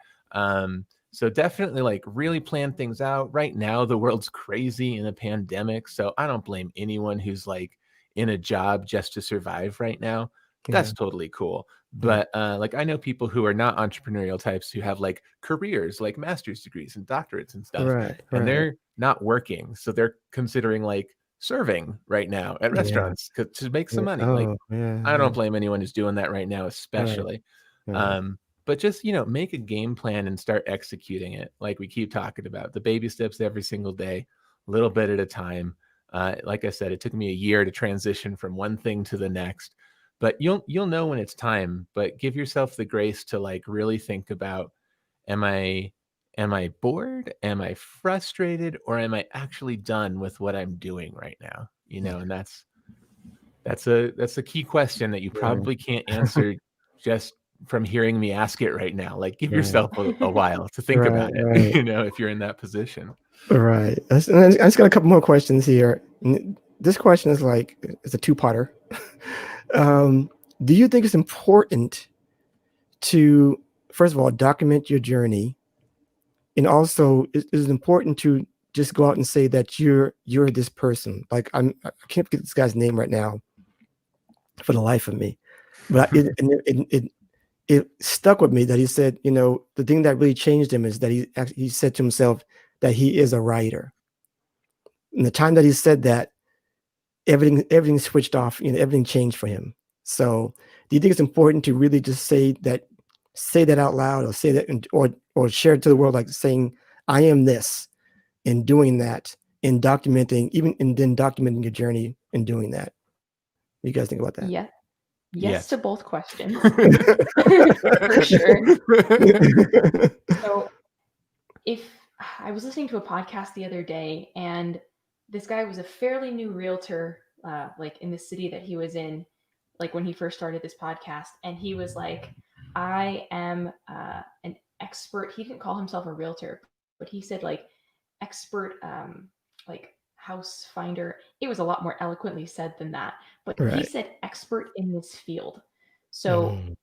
Speaker 3: So definitely like really plan things out. Right now, the world's crazy in a pandemic. So I don't blame anyone who's like in a job just to survive right now.
Speaker 1: Yeah.
Speaker 3: That's totally cool.
Speaker 1: Yeah.
Speaker 3: But like I know people who are not entrepreneurial types who have like careers, like master's degrees and doctorates and stuff,
Speaker 1: Right.
Speaker 3: and
Speaker 1: Right.
Speaker 3: they're not working. So they're considering like serving right now at
Speaker 1: Yeah.
Speaker 3: restaurants to make some
Speaker 1: Yeah.
Speaker 3: money. Like
Speaker 1: Oh, yeah.
Speaker 3: I
Speaker 1: Yeah.
Speaker 3: don't blame anyone who's doing that right now,
Speaker 1: Right.
Speaker 3: especially.
Speaker 1: Right.
Speaker 3: But just, make a game plan and start executing it. Like we keep talking about the baby steps every single day, a little bit at a time. Like I said, it took me a year to transition from one thing to the next, but you'll know when it's time. But give yourself the grace to like really think about, am I bored? Am I frustrated? Or am I actually done with what I'm doing right now? And that's a key question that you
Speaker 1: Yeah.
Speaker 3: probably can't answer just from hearing me ask it right now. Like give
Speaker 1: Right.
Speaker 3: yourself a while to think
Speaker 1: Right.
Speaker 3: about it,
Speaker 1: Right.
Speaker 3: if you're in that position.
Speaker 1: Right. I just got a couple more questions here. This question is like it's a two-parter. um, do you think it's important to, first of all, document your journey, and also is it important to just go out and say that you're this person? Like I can't get this guy's name right now for the life of me, but it stuck with me that he said, the thing that really changed him is that he said to himself that he is a writer. And the time that he said that, everything switched off, everything changed for him. So do you think it's important to really just say that out loud, or say that, or share it to the world, like saying, I am this, and doing that, and then documenting your journey and doing that? What do you guys think about that?
Speaker 2: Yeah. Yes
Speaker 3: Yes.
Speaker 2: to both questions. For sure. So if I was listening to a podcast the other day, and this guy was a fairly new realtor, like in the city that he was in, like when he first started this podcast, and he was like, I am an expert. He didn't call himself a realtor, but he said like expert, like house finder. It was a lot more eloquently said than that, but he
Speaker 1: Right.
Speaker 2: said expert in this field. So
Speaker 1: Mhm.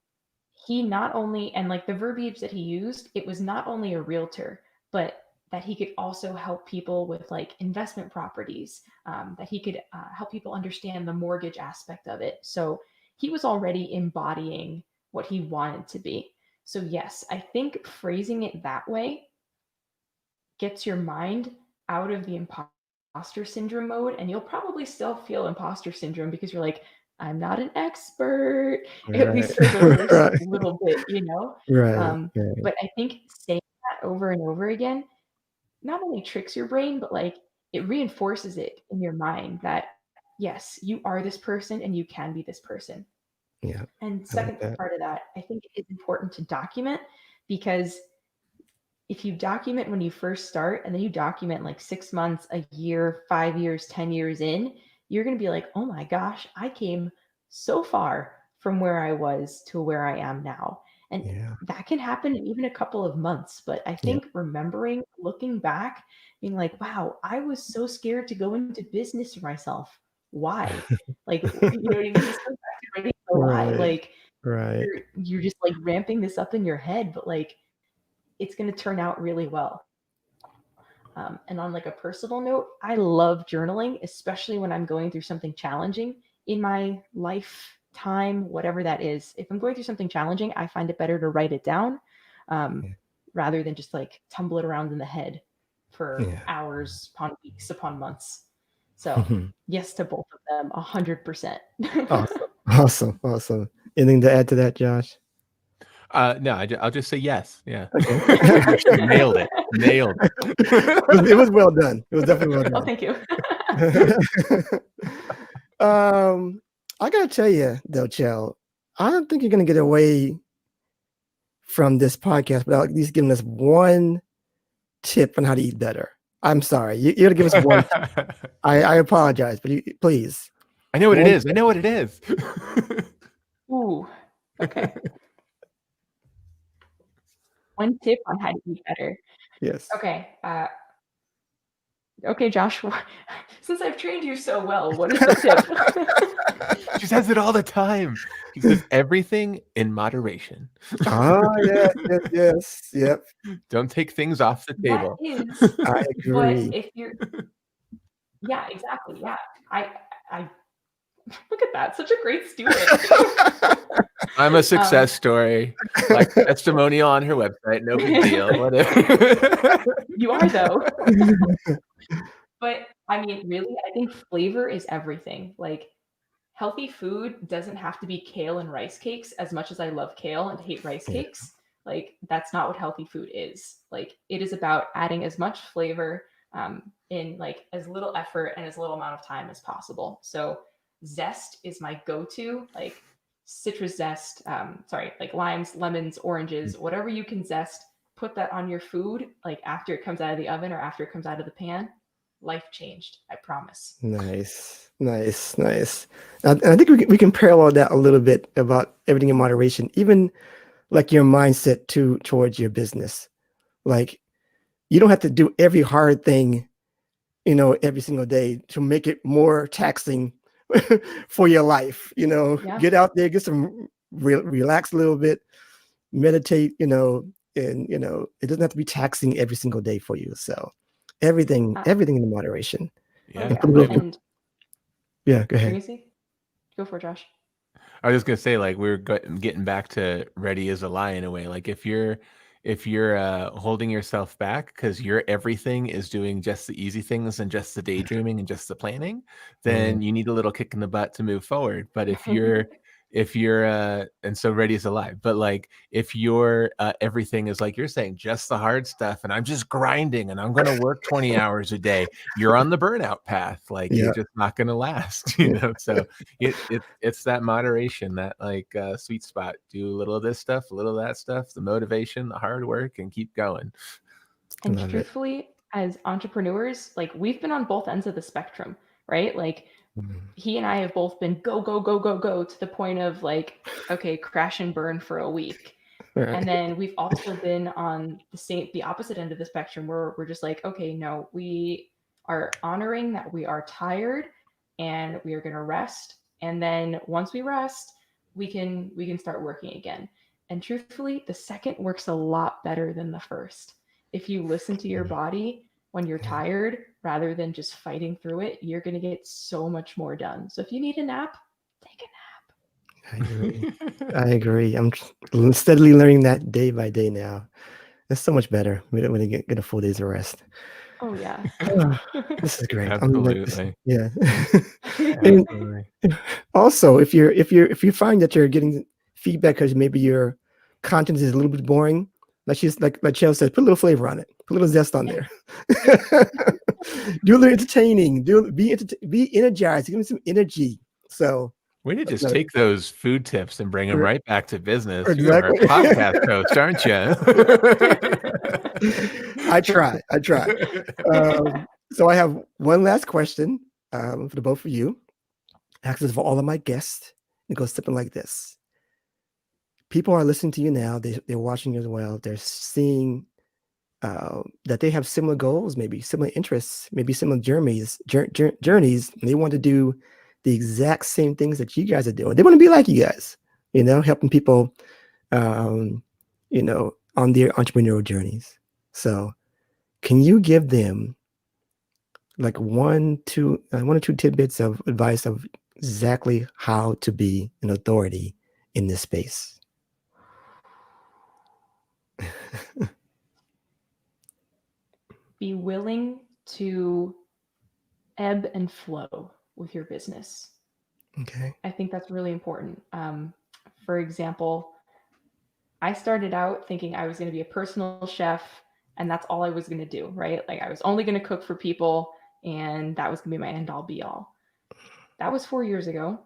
Speaker 2: he not only, and like the verbiage that he used, it was not only a realtor, but that he could also help people with like investment properties, that he could help people understand the mortgage aspect of it. So he was already embodying what he wanted to be. So yes, I think phrasing it that way gets your mind out of the imposter syndrome mode, and you'll probably still feel imposter syndrome because you're like, I'm not an expert, at least for the
Speaker 1: Right.
Speaker 2: first
Speaker 1: Right.
Speaker 2: little bit, you know?
Speaker 1: Right. Right.
Speaker 2: But I think saying that over and over again not only tricks your brain, but like it reinforces it in your mind that yes, you are this person and you can be this person.
Speaker 1: Yeah.
Speaker 2: And
Speaker 1: I like
Speaker 2: second
Speaker 1: that.
Speaker 2: part of that, I think it's important to document because if you document when you first start and then you document like 6 months, a year, 5 years, 10 years in, you're going to be like, oh my gosh, I came so far from where I was to where I am now. And
Speaker 1: Yeah.
Speaker 2: that can happen in even a couple of months. But I
Speaker 1: Yeah.
Speaker 2: think remembering, looking back, being like, wow, I was so scared to go into business for myself. Why? Like, you know what I mean? This goes back to ready to lie.
Speaker 1: Right.
Speaker 2: Like,
Speaker 1: Right.
Speaker 2: you're just like ramping this up in your head, but like, it's going to turn out really well. And on like a personal note, I love journaling, especially when I'm going through something challenging in my lifetime, whatever that is. If I'm going through something challenging, I find it better to write it down um,
Speaker 1: Yeah.
Speaker 2: rather than just like tumble it around in the head for
Speaker 1: Yeah.
Speaker 2: hours upon weeks upon months. So yes to both of them, 100%.
Speaker 1: Awesome. Awesome. Awesome. Anything to add to that, Josh?
Speaker 3: No, I'll just say yes. Yeah.
Speaker 1: Okay.
Speaker 3: Nailed it. Nailed it.
Speaker 1: It was well done. It was definitely well
Speaker 2: Oh,
Speaker 1: done.
Speaker 2: thank you.
Speaker 1: I gotta tell you though, Chell, I don't think you're gonna get away from this podcast without at least giving us one tip on how to eat better. I'm sorry, you gotta give us one. I apologize, but please.
Speaker 3: I know what it
Speaker 1: One
Speaker 3: is. I know what it is.
Speaker 2: Ooh, okay. One tip on how to eat better.
Speaker 1: Yes.
Speaker 2: Okay. Okay, Josh, since I've trained you so well, what is the tip?
Speaker 3: She says it all the time. She says everything in moderation.
Speaker 1: Yes, yes, yes. Yep.
Speaker 3: Don't take things off the
Speaker 2: That
Speaker 3: table.
Speaker 2: is,
Speaker 1: I
Speaker 2: but
Speaker 1: agree.
Speaker 2: if you're, yeah, exactly. Yeah. I look at that. Such a great student.
Speaker 3: I'm a success story. Like testimonial on her website. No big deal. Whatever.
Speaker 2: You are though. But I mean, really, I think flavor is everything. Like healthy food doesn't have to be kale and rice cakes as much as I love kale and hate rice
Speaker 1: Yeah.
Speaker 2: cakes. Like that's not what healthy food is. Like it is about adding as much flavor in like as little effort and as little amount of time as possible. So zest is my go-to, like citrus zest, like limes, lemons, oranges, whatever you can zest, put that on your food, like after it comes out of the oven or after it comes out of the pan. Life changed, I promise.
Speaker 1: Nice, nice, nice. And I think we can parallel that a little bit about everything in moderation, even like your mindset towards your business. Like you don't have to do every hard thing, every single day to make it more taxing for your life.
Speaker 2: Yeah.
Speaker 1: Get out there, get some relax a little bit, meditate, and it doesn't have to be taxing every single day for you. So everything in moderation.
Speaker 3: Yeah.
Speaker 2: And
Speaker 1: Yeah, go ahead.
Speaker 2: Tracy, go for it, Josh.
Speaker 3: I was just gonna say, like, we're getting back to ready as a lion in a way. Like, if you're holding yourself back because your everything is doing just the easy things and just the daydreaming and just the planning, then you need a little kick in the butt to move forward. But if you're and so ready is alive, but like if your everything is like you're saying, just the hard stuff, and I'm just grinding and I'm going to work 20 hours a day, you're on the burnout path. Like
Speaker 1: Yeah.
Speaker 3: you're just not going to last, So it's that moderation, that like sweet spot. Do a little of this stuff, a little of that stuff, the motivation, the hard work, and keep going.
Speaker 2: And truthfully, as entrepreneurs, like we've been on both ends of the spectrum, right? Like he and I have both been go, go, go, go, go to the point of like, okay, crash and burn for a week.
Speaker 1: Right.
Speaker 2: And then we've also been on the opposite end of the spectrum where we're just like, okay, no, we are honoring that we are tired and we are going to rest. And then once we rest, we can start working again. And truthfully, the second works a lot better than the first. If you listen to your body when you're tired, rather than just fighting through it, you're going to get so much more done. So if you need a nap, take a nap.
Speaker 1: I agree. I agree. I'm steadily learning that day by day now. It's so much better when you get a full day's of rest.
Speaker 2: Oh yeah.
Speaker 1: This is great. I'm like,
Speaker 3: Absolutely.
Speaker 1: yeah. And
Speaker 3: Absolutely.
Speaker 1: also, if you find that you're getting feedback because maybe your content is a little bit boring, like Chell said, put a little flavor on it, put a little zest on there. Do a little entertaining. Be energized. Give me some energy. So
Speaker 3: Way to just
Speaker 1: no,
Speaker 3: take those food tips and bring them right back to business. You are a
Speaker 1: exactly.
Speaker 3: podcast host, aren't you?
Speaker 1: I try. So I have one last question for the both of you. Actually, for all of my guests. It goes something like this. People are listening to you now. They're watching you as well. They're seeing that they have similar goals, maybe similar interests, maybe similar journeys. And they want to do the exact same things that you guys are doing. They want to be like you guys, helping people, on their entrepreneurial journeys. So, can you give them like one or two tidbits of advice of exactly how to be an authority in this space?
Speaker 2: Be willing to ebb and flow with your business.
Speaker 1: Okay.
Speaker 2: I think that's really important. For example, I started out thinking I was going to be a personal chef and that's all I was going to do, right? Like I was only going to cook for people and that was going to be my end all be all. That was 4 years ago.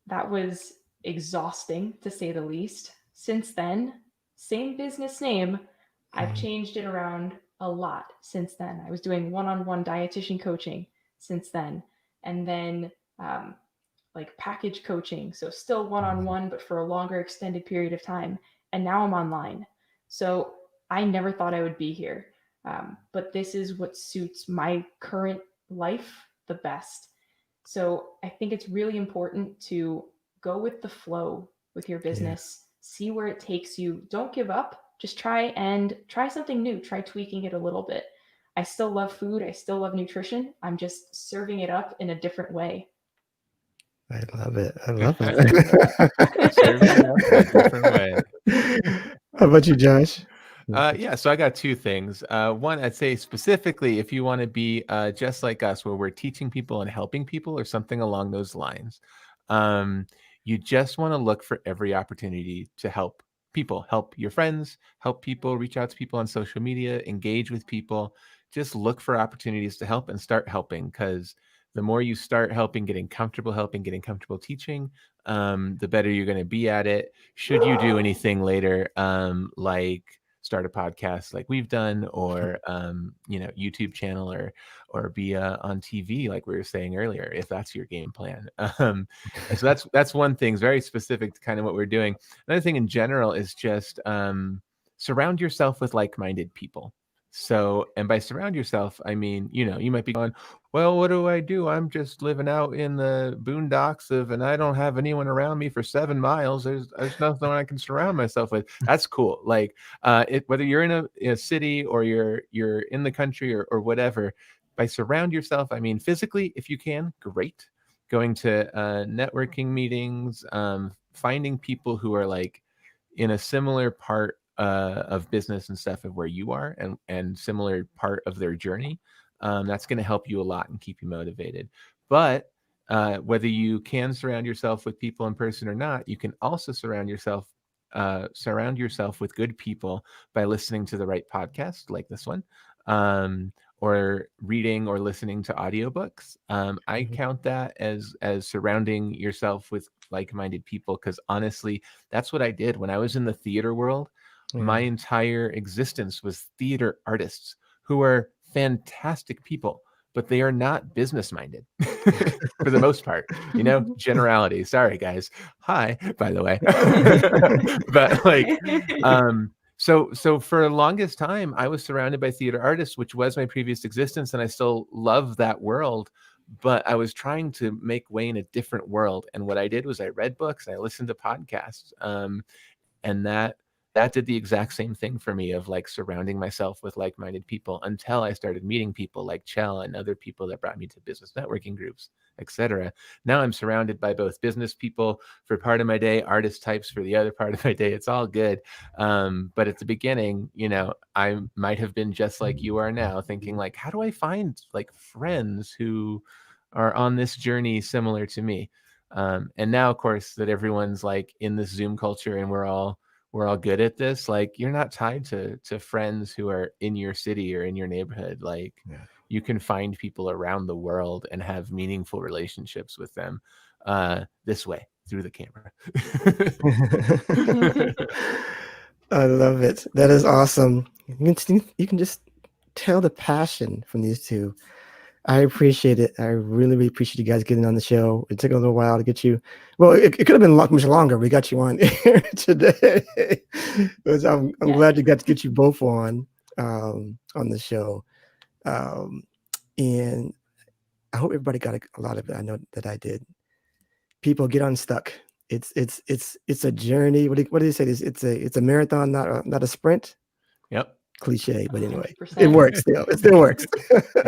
Speaker 2: That was exhausting to say the least. Since then, same business name, I've changed it around a lot since then. I was doing one-on-one dietitian coaching since then. And then like package coaching. So still one-on-one, but for a longer extended period of time. And now I'm online. So I never thought I would be here. But this is what suits my current life the best. So I think it's really important to go with the flow with your business, see where it takes you. Don't give up. Just try something new. Try tweaking it a little bit. I still love food. I still love nutrition. I'm just serving it up in a different way.
Speaker 1: I love it. I love it.
Speaker 3: Serving it up in a different way.
Speaker 1: How about you, Josh?
Speaker 3: Yeah, so I got two things. One, I'd say specifically if you want to be just like us, where we're teaching people and helping people or something along those lines, you just want to look for every opportunity to help people, help your friends, help people, reach out to people on social media, engage with people. Just look for opportunities to help and start helping, because the more you start helping, getting comfortable teaching, the better you're going to be at it. Should you do anything later, like start a podcast like we've done, or YouTube channel, or be on TV like we were saying earlier, if that's your game plan. And so that's one thing, very specific to kind of what we're doing. Another thing in general is just surround yourself with like-minded people. So, and by surround yourself, I mean, you might be going, well, what do I do? I'm just living out in the boondocks and I don't have anyone around me for 7 miles. There's nothing I can surround myself with. That's cool. Like, whether you're in a city or you're in the country or whatever, by surround yourself, I mean, physically, if you can, great. Going to networking meetings, finding people who are like in a similar part of business and stuff of where you are, and similar part of their journey. That's going to help you a lot and keep you motivated. But whether you can surround yourself with people in person or not, you can also surround yourself with good people by listening to the right podcast like this one, or reading or listening to audiobooks. I count that as surrounding yourself with like-minded people, because honestly, that's what I did when I was in the theater world. My entire existence was theater artists who are fantastic people, but they are not business minded for the most part, generality. Sorry, guys. Hi, by the way. But like, so for the longest time, I was surrounded by theater artists, which was my previous existence. And I still love that world, but I was trying to make way in a different world. And what I did was I read books, I listened to podcasts, and that that did the exact same thing for me of like surrounding myself with like-minded people until I started meeting people like Chell and other people that brought me to business networking groups, etc. Now I'm surrounded by both business people for part of my day, artist types for the other part of my day. It's all good. But at the beginning, you know, I might have been just like you are now, thinking like, how do I find like friends who are on this journey similar to me? And now, of course, that everyone's like in this Zoom culture and we're all good at this, like you're not tied to friends who are in your city or in your neighborhood. Like you can find people around the world and have meaningful relationships with them this way through the camera.
Speaker 1: I love it. That is awesome. You can just tell the passion from these two. I appreciate it. I really, really appreciate you guys getting on the show. It took a little while to get you. Well, it could have been much longer. We got you on here today. I'm glad you got to get you both on the show. And I hope everybody got a lot of it. I know that I did. People, get unstuck. It's a journey. What do they say? It's a marathon, not a sprint.
Speaker 3: Yep.
Speaker 1: Cliche, but anyway,
Speaker 2: 100%.
Speaker 1: it works still. It still works.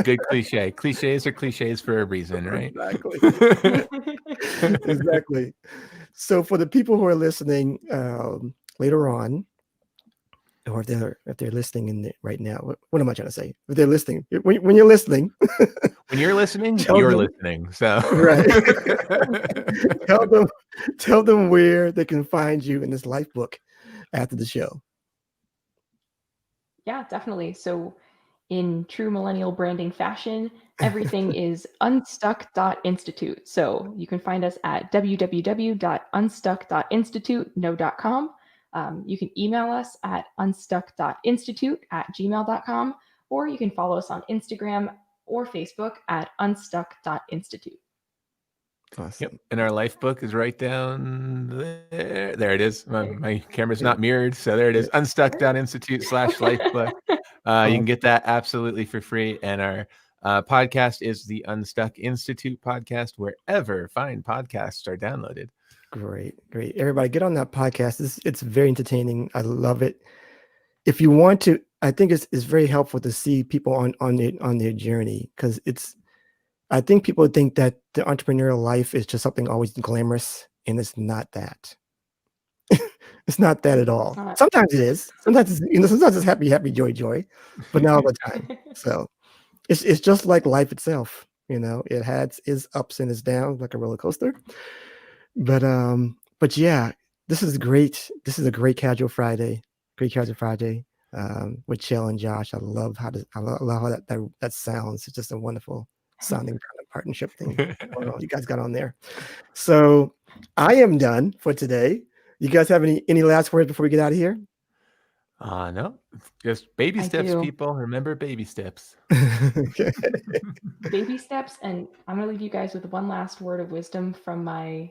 Speaker 3: Good cliche. Cliches are cliches for a reason, right?
Speaker 1: Exactly. So for the people who are listening later on, or if they're listening right now, what am I trying to say? If they're listening, when you're listening,
Speaker 3: when you're listening, listening. So
Speaker 1: right. tell them where they can find you in this life book after the show.
Speaker 2: Yeah, definitely. So in true millennial branding fashion, everything is unstuck.institute. So you can find us at www.unstuck.institute.com. You can email us at unstuck.institute@gmail.com, or you can follow us on Instagram or Facebook at unstuck.institute.
Speaker 1: Awesome.
Speaker 3: Yep. And our life book is right down there. There it is. My camera's not mirrored. So there it is. Unstuck.institute/lifebook. You can get that absolutely for free. And our podcast is the Unstuck Institute podcast, wherever fine podcasts are downloaded.
Speaker 1: Great. Everybody get on that podcast. It's very entertaining. I love it. If you want to, I think it's very helpful to see people on their journey, because I think people think that the entrepreneurial life is just something always glamorous, and it's not that. It's not that at all. Sometimes it is. Sometimes it's happy, joy, but not all the time. So it's just like life itself. You know, it has its ups and its downs, like a roller coaster. But yeah, this is great. This is a great casual Friday. With Chell and Josh. I love how that sounds. It's just a wonderful sounding kind of partnership thing you guys got on there. So I am done for today. You guys have any last words before we get out of here?
Speaker 3: No, just baby steps, people. Remember baby steps.
Speaker 1: Okay.
Speaker 2: Baby steps. And I'm going to leave you guys with one last word of wisdom from my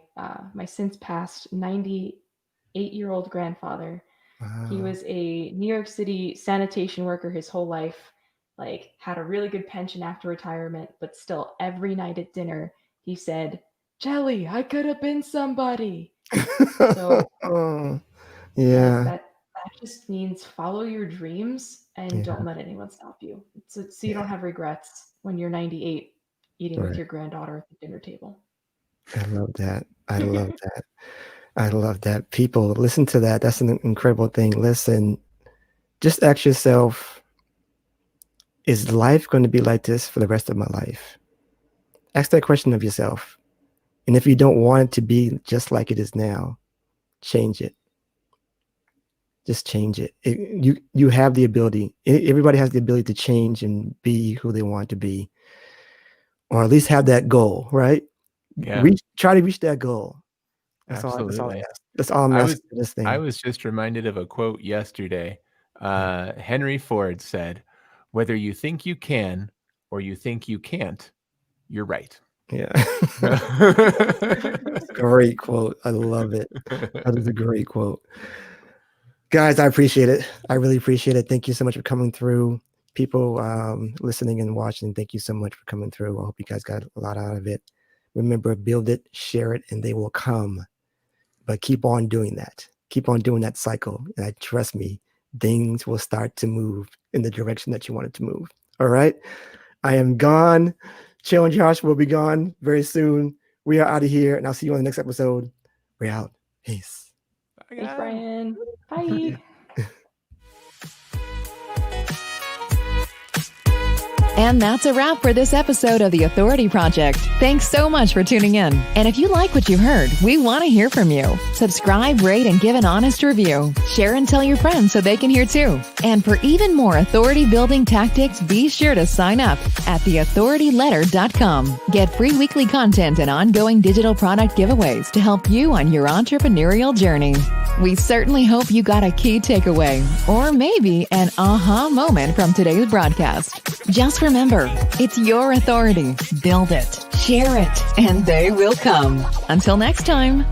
Speaker 2: since passed 98-year-old grandfather. Wow. He was a New York City sanitation worker his whole life, like had a really good pension after retirement, but still every night at dinner, he said, "Jelly, I could have been somebody." So
Speaker 1: yeah,
Speaker 2: that just means follow your dreams and don't let anyone stop you. So you don't have regrets when you're 98 eating with your granddaughter at the dinner table.
Speaker 1: I love that. I love that. People, listen to that. That's an incredible thing. Listen, just ask yourself, is life going to be like this for the rest of my life? Ask that question of yourself. And if you don't want it to be just like it is now, change it. Just change it. You have the ability. Everybody has the ability to change and be who they want to be, or at least have that goal, right?
Speaker 3: Yeah.
Speaker 1: Try to reach that goal. That's
Speaker 3: Absolutely.
Speaker 1: all I ask. That's all I'm asking for this thing.
Speaker 3: I was just reminded of a quote yesterday. Henry Ford said, "Whether you think you can or you think you can't, you're right."
Speaker 1: Yeah. Great quote. I love it. That is a great quote. Guys, I appreciate it. I really appreciate it. Thank you so much for coming through. People listening and watching, thank you so much for coming through. I hope you guys got a lot out of it. Remember, build it, share it, and they will come. But keep on doing that. keep on doing that cycle. And trust me, things will start to move in the direction that you want it to move. All right. I am gone. Chill and Josh will be gone very soon. We are out of here, and I'll see you on the next episode. We're out. Peace.
Speaker 3: Bye,
Speaker 2: Thanks,
Speaker 3: guys.
Speaker 2: Brian. Bye.
Speaker 4: And that's a wrap for this episode of The Authority Project. Thanks so much for tuning in. And if you like what you heard, we want to hear from you. Subscribe, rate, and give an honest review. Share and tell your friends so they can hear too. And for even more authority-building tactics, be sure to sign up at theauthorityletter.com. Get free weekly content and ongoing digital product giveaways to help you on your entrepreneurial journey. We certainly hope you got a key takeaway, or maybe an aha moment from today's broadcast. Just remember, it's your authority. Build it, share it, and they will come. Until next time.